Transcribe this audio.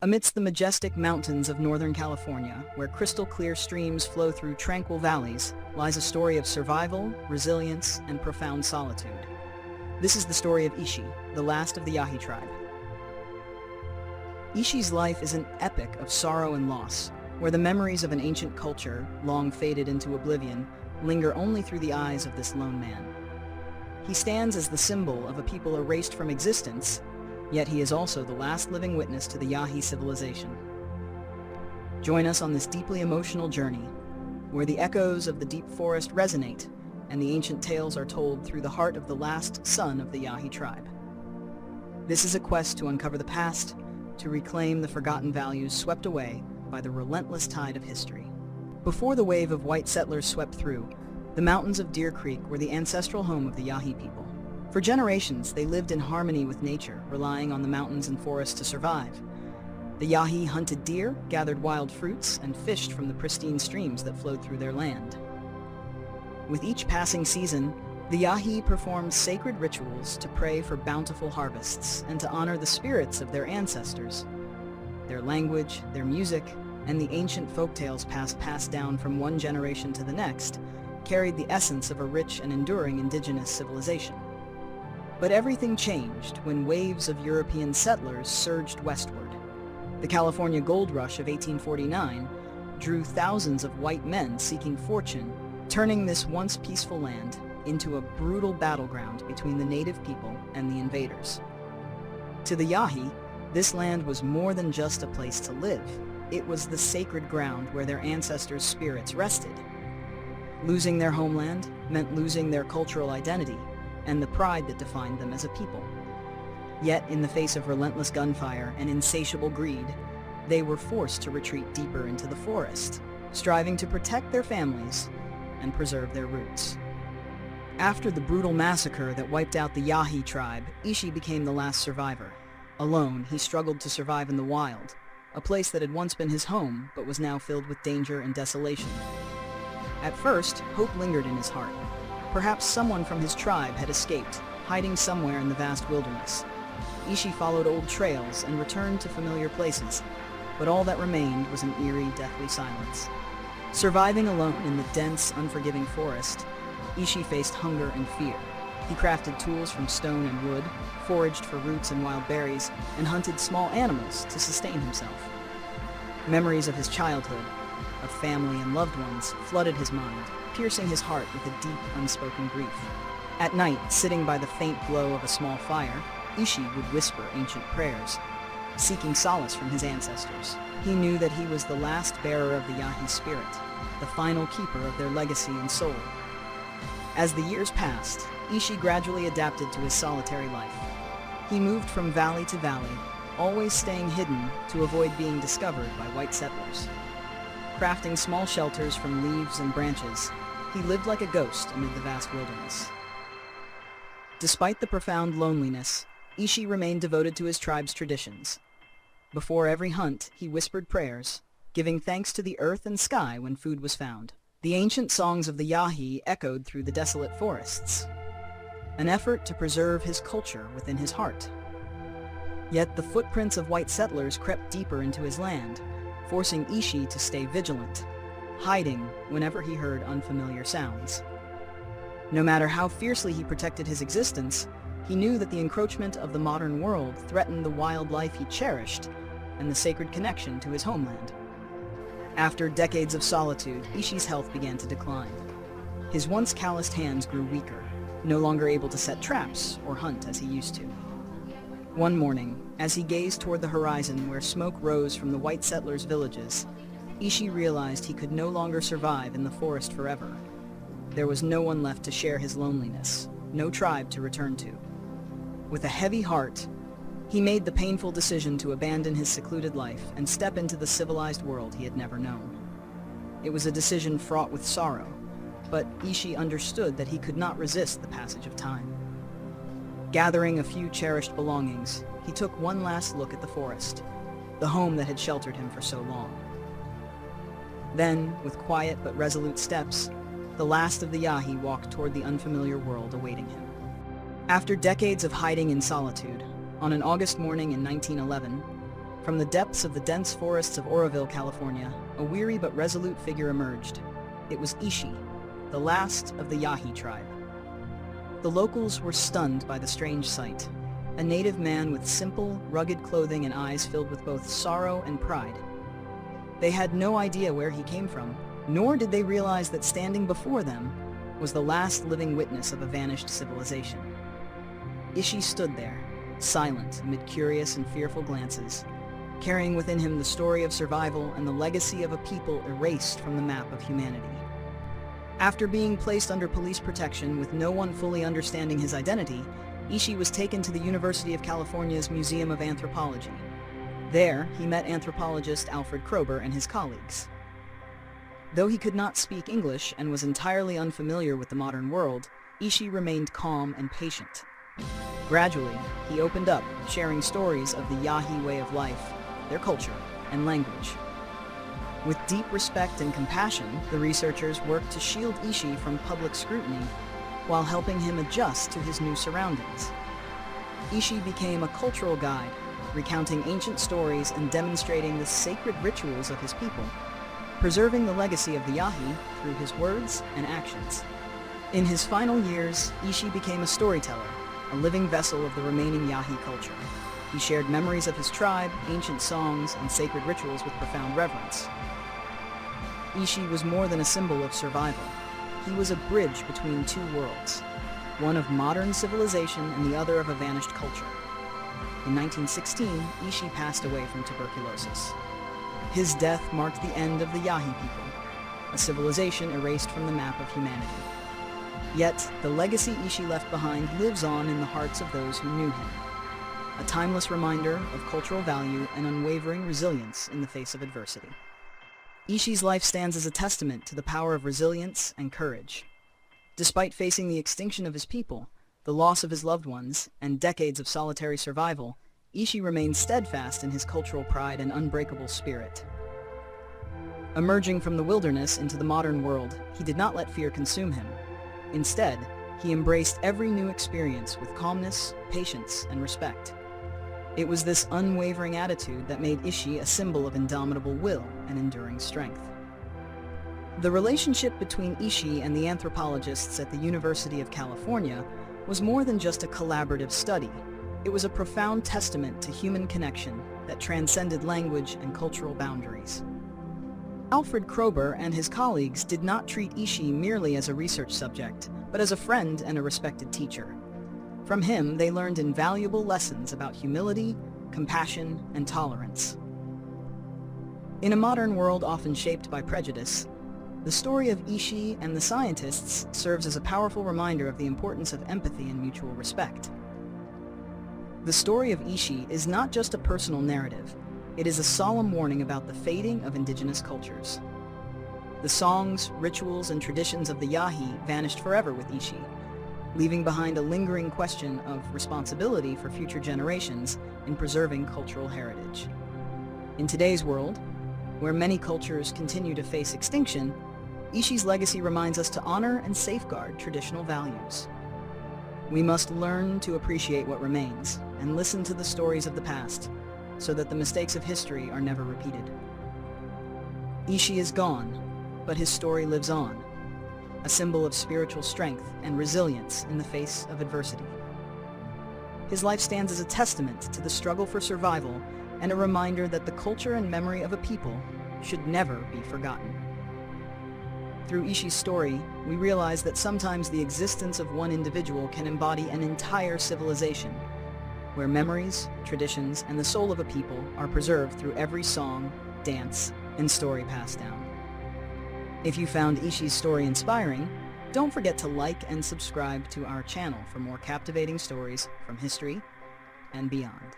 Amidst the majestic mountains of Northern California, where crystal-clear streams flow through tranquil valleys, lies a story of survival, resilience, and profound solitude. This is the story of Ishi, the last of the Yahi tribe. Ishi's life is an epic of sorrow and loss, where the memories of an ancient culture, long faded into oblivion, linger only through the eyes of this lone man. He stands as the symbol of a people erased from existence, yet he is also the last living witness to the Yahi civilization. Join us on this deeply emotional journey, where the echoes of the deep forest resonate and the ancient tales are told through the heart of the last son of the Yahi tribe. This is a quest to uncover the past, to reclaim the forgotten values swept away by the relentless tide of history. Before the wave of white settlers swept through, the mountains of Deer Creek were the ancestral home of the Yahi people. For generations, they lived in harmony with nature, relying on the mountains and forests to survive. The Yahi hunted deer, gathered wild fruits, and fished from the pristine streams that flowed through their land. With each passing season, the Yahi performed sacred rituals to pray for bountiful harvests and to honor the spirits of their ancestors. Their language, their music, and the ancient folktales passed down from one generation to the next carried the essence of a rich and enduring indigenous civilization. But everything changed when waves of European settlers surged westward. The California gold rush of 1849 drew thousands of white men seeking fortune, turning this once peaceful land into a brutal battleground between the native people and the invaders. To the Yahi, this land was more than just a place to live. It was the sacred ground where their ancestors' spirits rested. Losing their homeland meant losing their cultural identity and the pride that defined them as a people. Yet, in the face of relentless gunfire and insatiable greed, they were forced to retreat deeper into the forest, striving to protect their families and preserve their roots. After the brutal massacre that wiped out the Yahi tribe, Ishi became the last survivor. Alone, he struggled to survive in the wild, a place that had once been his home but was now filled with danger and desolation. At first, hope lingered in his heart. Perhaps someone from his tribe had escaped, hiding somewhere in the vast wilderness. Ishi followed old trails and returned to familiar places, but all that remained was an eerie, deathly silence. Surviving alone in the dense, unforgiving forest, Ishi faced hunger and fear. He crafted tools from stone and wood, foraged for roots and wild berries, and hunted small animals to sustain himself. Memories of his childhood, of family and loved ones, flooded his mind, piercing his heart with a deep, unspoken grief. At night, sitting by the faint glow of a small fire, Ishi would whisper ancient prayers, seeking solace from his ancestors. He knew that he was the last bearer of the Yahi spirit, the final keeper of their legacy and soul. As the years passed, Ishi gradually adapted to his solitary life. He moved from valley to valley, always staying hidden to avoid being discovered by white settlers. Crafting small shelters from leaves and branches, he lived like a ghost amid the vast wilderness. Despite the profound loneliness, Ishi remained devoted to his tribe's traditions. Before every hunt, he whispered prayers, giving thanks to the earth and sky when food was found. The ancient songs of the Yahi echoed through the desolate forests, an effort to preserve his culture within his heart. Yet the footprints of white settlers crept deeper into his land, forcing Ishi to stay vigilant, hiding whenever he heard unfamiliar sounds. No matter how fiercely he protected his existence, he knew that the encroachment of the modern world threatened the wild life he cherished and the sacred connection to his homeland. After decades of solitude, Ishi's health began to decline. His once calloused hands grew weaker, no longer able to set traps or hunt as he used to. One morning, as he gazed toward the horizon where smoke rose from the white settlers' villages, Ishi realized he could no longer survive in the forest forever. There was no one left to share his loneliness, no tribe to return to. With a heavy heart, he made the painful decision to abandon his secluded life and step into the civilized world he had never known. It was a decision fraught with sorrow, but Ishi understood that he could not resist the passage of time. Gathering a few cherished belongings, he took one last look at the forest, the home that had sheltered him for so long. Then, with quiet but resolute steps, the last of the Yahi walked toward the unfamiliar world awaiting him. After decades of hiding in solitude, on an August morning in 1911, From the depths of the dense forests of Oroville, California, a weary but resolute figure emerged. It was Ishi, the last of the Yahi tribe. The locals were stunned by the strange sight. A native man with simple, rugged clothing and eyes filled with both sorrow and pride. They had no idea where he came from, nor did they realize that standing before them was the last living witness of a vanished civilization. Ishi stood there, silent amid curious and fearful glances, carrying within him the story of survival and the legacy of a people erased from the map of humanity. After being placed under police protection with no one fully understanding his identity, Ishi was taken to the University of California's Museum of Anthropology. There, he met anthropologist Alfred Kroeber and his colleagues. Though he could not speak English and was entirely unfamiliar with the modern world, Ishi remained calm and patient. Gradually, he opened up, sharing stories of the Yahi way of life, their culture, and language. With deep respect and compassion, the researchers worked to shield Ishi from public scrutiny while helping him adjust to his new surroundings. Ishi became a cultural guide, recounting ancient stories and demonstrating the sacred rituals of his people, preserving the legacy of the Yahi through his words and actions. In his final years, Ishi became a storyteller, a living vessel of the remaining Yahi culture. He shared memories of his tribe, ancient songs, and sacred rituals with profound reverence. Ishi was more than a symbol of survival. He was a bridge between two worlds, one of modern civilization and the other of a vanished culture. In 1916, Ishi passed away from tuberculosis. His death marked the end of the Yahi people, a civilization erased from the map of humanity. Yet, the legacy Ishi left behind lives on in the hearts of those who knew him, a timeless reminder of cultural value and unwavering resilience in the face of adversity. Ishi's life stands as a testament to the power of resilience and courage. Despite facing the extinction of his people, the loss of his loved ones, and decades of solitary survival, Ishi remained steadfast in his cultural pride and unbreakable spirit. Emerging from the wilderness into the modern world, he did not let fear consume him. Instead, he embraced every new experience with calmness, patience, and respect. It was this unwavering attitude that made Ishi a symbol of indomitable will and enduring strength. The relationship between Ishi and the anthropologists at the University of California was more than just a collaborative study. It was a profound testament to human connection that transcended language and cultural boundaries. Alfred Kroeber and his colleagues did not treat Ishi merely as a research subject, but as a friend and a respected teacher. From him, they learned invaluable lessons about humility, compassion, and tolerance. In a modern world often shaped by prejudice, the story of Ishi and the scientists serves as a powerful reminder of the importance of empathy and mutual respect. The story of Ishi is not just a personal narrative, it is a solemn warning about the fading of indigenous cultures. The songs, rituals, and traditions of the Yahi vanished forever with Ishi, leaving behind a lingering question of responsibility for future generations in preserving cultural heritage. In today's world, where many cultures continue to face extinction, Ishi's legacy reminds us to honor and safeguard traditional values. We must learn to appreciate what remains and listen to the stories of the past so that the mistakes of history are never repeated. Ishi is gone, but his story lives on, a symbol of spiritual strength and resilience in the face of adversity. His life stands as a testament to the struggle for survival and a reminder that the culture and memory of a people should never be forgotten. Through Ishi's story, we realize that sometimes the existence of one individual can embody an entire civilization, where memories, traditions, and the soul of a people are preserved through every song, dance, and story passed down. If you found Ishi's story inspiring, don't forget to like and subscribe to our channel for more captivating stories from history and beyond.